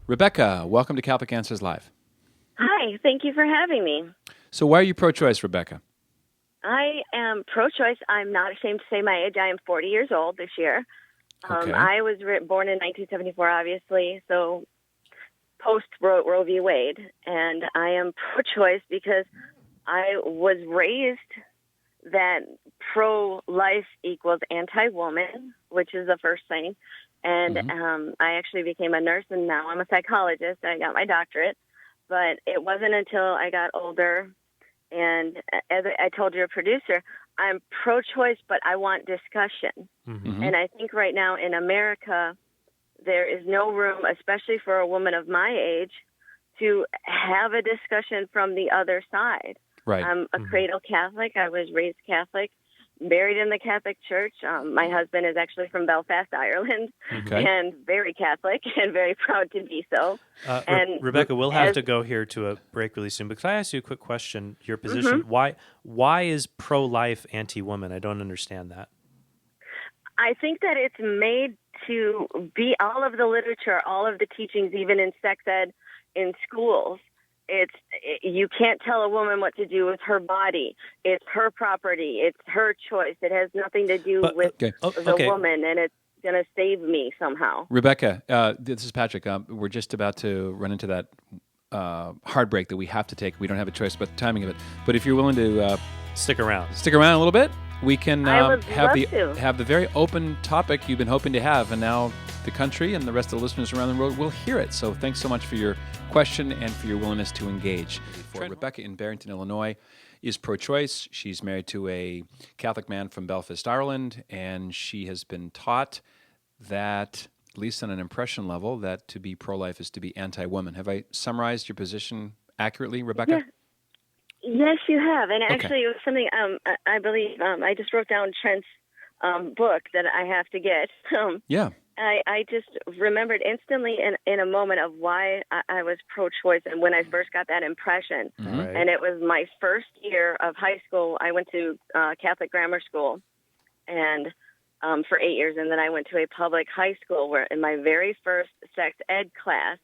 Rebecca, welcome to Catholic Answers Live. Hi, thank you for having me. So why are you pro-choice, Rebecca? I am pro-choice. I'm not ashamed to say my age. I am 40 years old this year. Okay. I was born in 1974, obviously, so post-Roe v. Wade. And I am pro-choice because I was raised that pro-life equals anti-woman, which is the first thing. And I actually became a nurse, and now I'm a psychologist. I got my doctorate. But it wasn't until I got older, and as I told your producer, I'm pro-choice, but I want discussion. And I think right now in America, there is no room, especially for a woman of my age, to have a discussion from the other side. Right. I'm a cradle Catholic. I was raised Catholic, buried in the Catholic Church. My husband is actually from Belfast, Ireland, and very Catholic and very proud to be so. And Rebecca, we'll have to go here to a break really soon, but can I ask you a quick question? Your position, why is pro-life anti-woman? I don't understand that. I think that it's made to be all of the literature, all of the teachings, even in sex ed in schools. You can't tell a woman what to do with her body. It's her property. It's her choice. It has nothing to do with the woman, and it's going to save me somehow. Rebecca, this is Patrick. We're just about to run into that hard break that we have to take. We don't have a choice about the timing of it. But if you're willing to stick around a little bit, we can have have the very open topic you've been hoping to have, and now the country and the rest of the listeners around the world will hear it. So thanks so much for your question and for your willingness to engage. Rebecca in Barrington, Illinois, is pro-choice. She's married to a Catholic man from Belfast, Ireland, and she has been taught that, at least on an impression level, that to be pro-life is to be anti-woman. Have I summarized your position accurately, Rebecca? Yeah. Yes, you have. And actually, it was something I believe I just wrote down Trent's book that I have to get. I just remembered instantly in a moment of why I was pro-choice and when I first got that impression. And it was my first year of high school. I went to Catholic grammar school and for 8 years, and then I went to a public high school where in my very first sex ed class,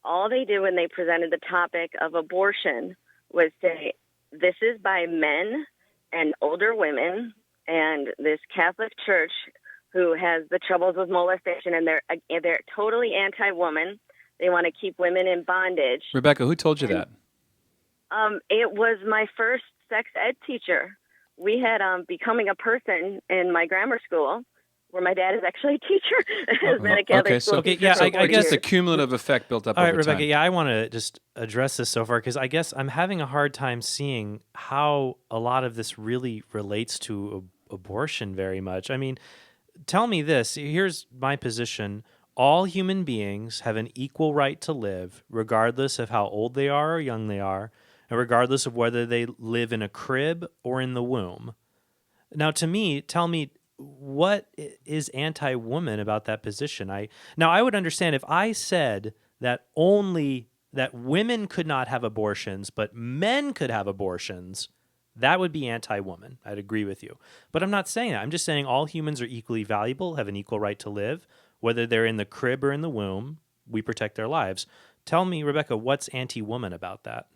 all they did when they presented the topic of abortion was say, this is by men and older women and this Catholic Church who has the troubles with molestation, and they're totally anti-woman. They want to keep women in bondage. Rebecca, who told you that? It was my first sex ed teacher. We had Becoming a Person in my grammar school, where my dad is actually a teacher. Has been a Catholic school teacher for 40 I guess years. the cumulative effect built up All right, over Rebecca, time. I want to just address this so far because I guess I'm having a hard time seeing how a lot of this really relates to abortion very much. I mean, tell me this. Here's my position. All human beings have an equal right to live, regardless of how old they are or young they are, and regardless of whether they live in a crib or in the womb. Now, tell me, what is anti-woman about that position? I would understand if I said that only that women could not have abortions, but men could have abortions, that would be anti-woman. I'd agree with you. But I'm not saying that. I'm just saying all humans are equally valuable, have an equal right to live. Whether they're in the crib or in the womb, we protect their lives. Tell me, Rebecca, what's anti-woman about that?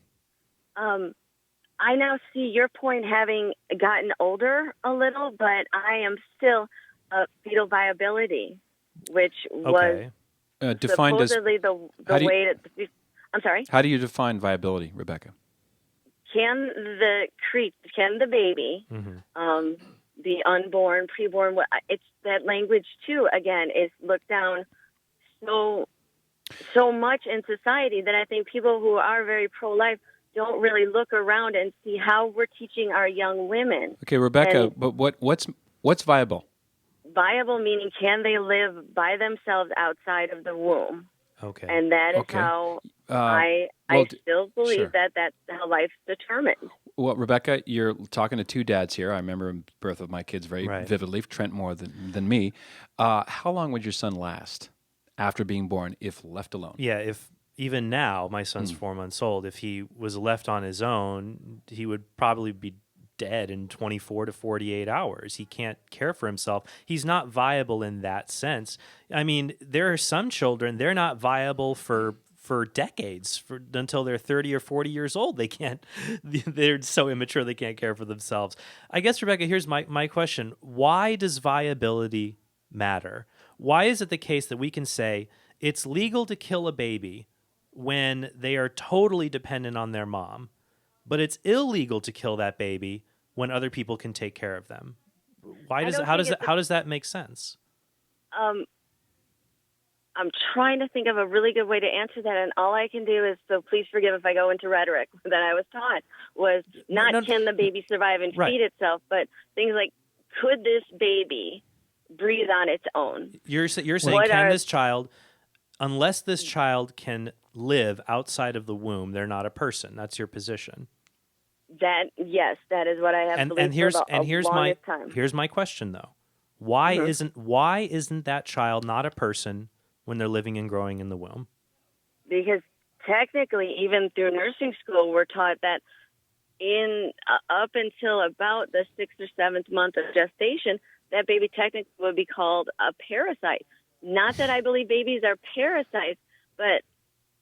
I now see your point having gotten older a little, but I am still fetal viability, which was defined supposedly the way that... I'm sorry? How do you define viability, Rebecca? Can the baby, the unborn, preborn, it's that language too, again, is looked down so much in society that I think people who are very pro-life don't really look around and see how we're teaching our young women. Okay, Rebecca, but what's viable? Viable meaning can they live by themselves outside of the womb? Okay. And that is how I still believe that that's how life's determined. Well, Rebecca, you're talking to two dads here. I remember the birth of my kids very vividly, Trent more than me. How long would your son last after being born if left alone? Yeah, if even now, my son's 4 months old, if he was left on his own, he would probably be dead in 24 to 48 hours. He can't care for himself. He's not viable in that sense. I mean, there are some children, they're not viable for decades, until they're 30 or 40 years old. They're so immature they can't care for themselves. I guess, Rebecca, here's my question. Why does viability matter? Why is it the case that we can say it's legal to kill a baby when they are totally dependent on their mom, but it's illegal to kill that baby when other people can take care of them? How does that make sense? I'm trying to think of a really good way to answer that, and all I can do is, so please forgive if I go into rhetoric that I was taught, was not can the baby survive and feed itself, but things like, could this baby breathe on its own? You're saying, this child, unless this child can live outside of the womb, they're not a person. That's your position. Yes, that is what I have believed for the longest time. Here's my question, though. Why isn't that child not a person when they're living and growing in the womb? Because technically, even through nursing school, we're taught that up until about the 6th or 7th month of gestation, that baby technically would be called a parasite. Not that I believe babies are parasites, but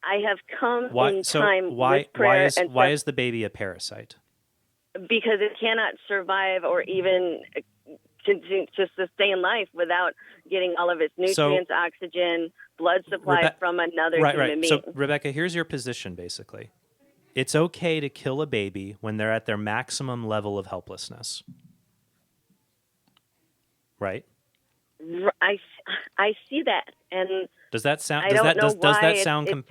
I have come with prayer. Why is the baby a parasite? Because it cannot survive or even to sustain life without getting all of its nutrients, oxygen, blood supply from another human being. So, Rebecca, here's your position, basically. It's okay to kill a baby when they're at their maximum level of helplessness. Right? I see that, and does that sound compassionate?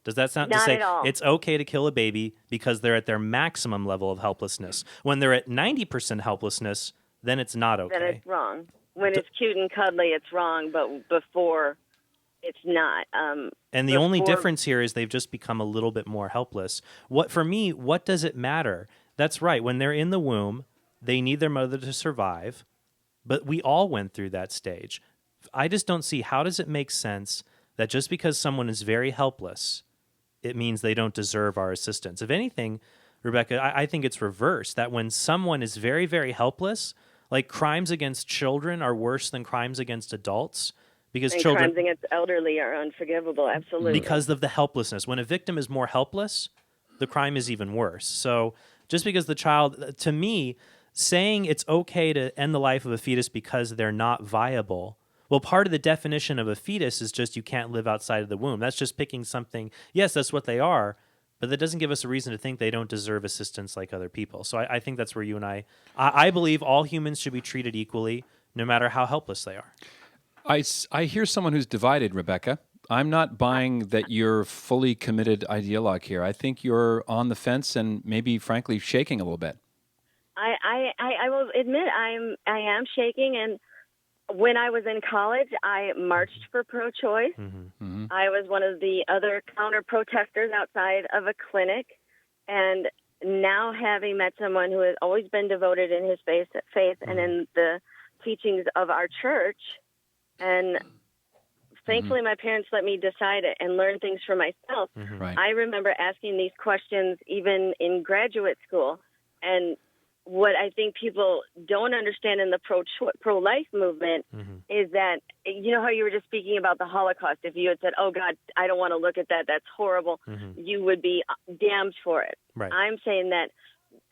Does that sound not to say at all. It's okay to kill a baby because they're at their maximum level of helplessness? When they're at 90% helplessness, then it's not okay. Then it's wrong. When it's cute and cuddly, it's wrong, but before, it's not. And the only difference here is they've just become a little bit more helpless. What does it matter? That's right. When they're in the womb, they need their mother to survive. But we all went through that stage. I just don't see, how does it make sense that just because someone is very helpless, it means they don't deserve our assistance? If anything, Rebecca, I think it's reversed, that when someone is very, very helpless, like crimes against children are worse than crimes against adults, because crimes against elderly are unforgivable, absolutely. Because of the helplessness. When a victim is more helpless, the crime is even worse. So just because the child, to me, saying it's okay to end the life of a fetus because they're not viable, well, part of the definition of a fetus is just you can't live outside of the womb. That's just picking something. Yes, that's what they are, but that doesn't give us a reason to think they don't deserve assistance like other people. So I think that's where you and I believe all humans should be treated equally, no matter how helpless they are. I hear someone who's divided, Rebecca. I'm not buying that you're fully committed ideologue here. I think you're on the fence and maybe, frankly, shaking a little bit. I will admit I am shaking, and when I was in college, I marched for pro-choice. Mm-hmm. I was one of the other counter-protesters outside of a clinic, and now having met someone who has always been devoted in his faith and in the teachings of our church, and thankfully my parents let me decide it and learn things for myself. Mm-hmm. Right. I remember asking these questions even in graduate school, and what I think people don't understand in the pro-life movement is that, you know how you were just speaking about the Holocaust, if you had said, oh God, I don't want to look at that, that's horrible, you would be damned for it. Right. I'm saying that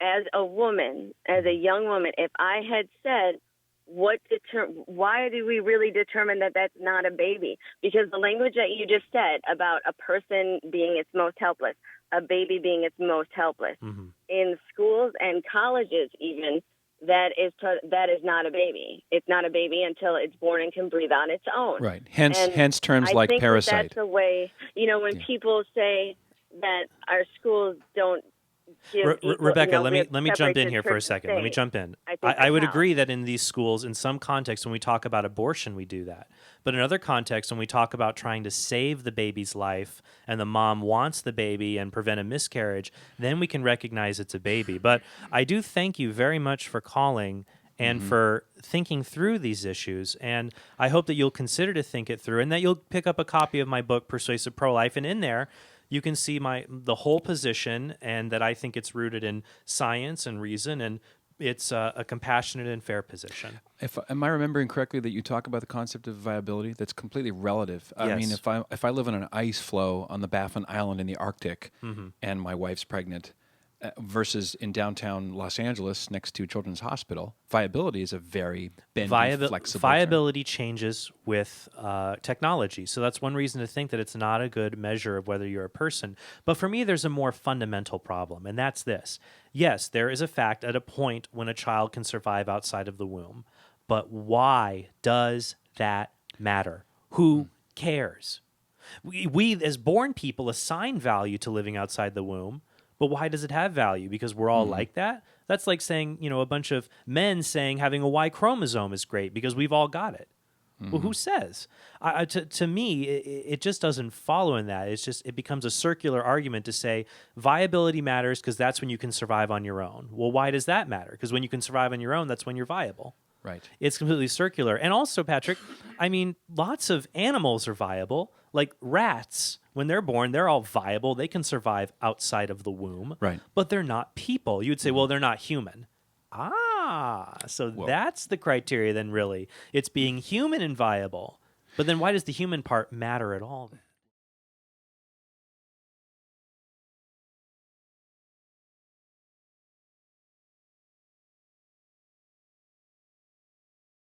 as a woman, as a young woman, if I had said, why do we really determine that that's not a baby? Because the language that you just said about a person being its most helpless, a baby being its most helpless, in schools and colleges even, that is not a baby. It's not a baby until it's born and can breathe on its own. Right. Hence terms like parasite. That's the way, when people say that our schools don't give Rebecca, let me jump in here for a second. Let me jump in. I would agree that in these schools, in some contexts, when we talk about abortion, we do that. But in other contexts, when we talk about trying to save the baby's life and the mom wants the baby and prevent a miscarriage, then we can recognize it's a baby. But I do thank you very much for calling and for thinking through these issues. And I hope that you'll consider to think it through and that you'll pick up a copy of my book, Persuasive Pro-Life. And in there, You can see the whole position, and that I think it's rooted in science and reason, and it's a compassionate and fair position. Am I remembering correctly that you talk about the concept of viability? That's completely relative. Yes. I mean, if I live on an ice floe on the Baffin Island in the Arctic, and my wife's pregnant, versus in downtown Los Angeles next to Children's Hospital, viability is a very bendy, flexible viability changes with technology. So that's one reason to think that it's not a good measure of whether you're a person. But for me, there's a more fundamental problem, and that's this. Yes, there is a fact at a point when a child can survive outside of the womb. But why does that matter? Who cares? We, as born people, assign value to living outside the womb. But why does it have value? Because we're all like that? That's like saying, a bunch of men saying having a Y chromosome is great because we've all got it. Well, who says? To me, it just doesn't follow in that. It becomes a circular argument to say viability matters because that's when you can survive on your own. Well, why does that matter? Because when you can survive on your own, that's when you're viable. Right. It's completely circular. And also, Patrick, I mean, lots of animals are viable. Like rats, when they're born, they're all viable. They can survive outside of the womb. Right. But they're not people. You would say, well, they're not human. So that's the criteria then, really. It's being human and viable. But then why does the human part matter at all then?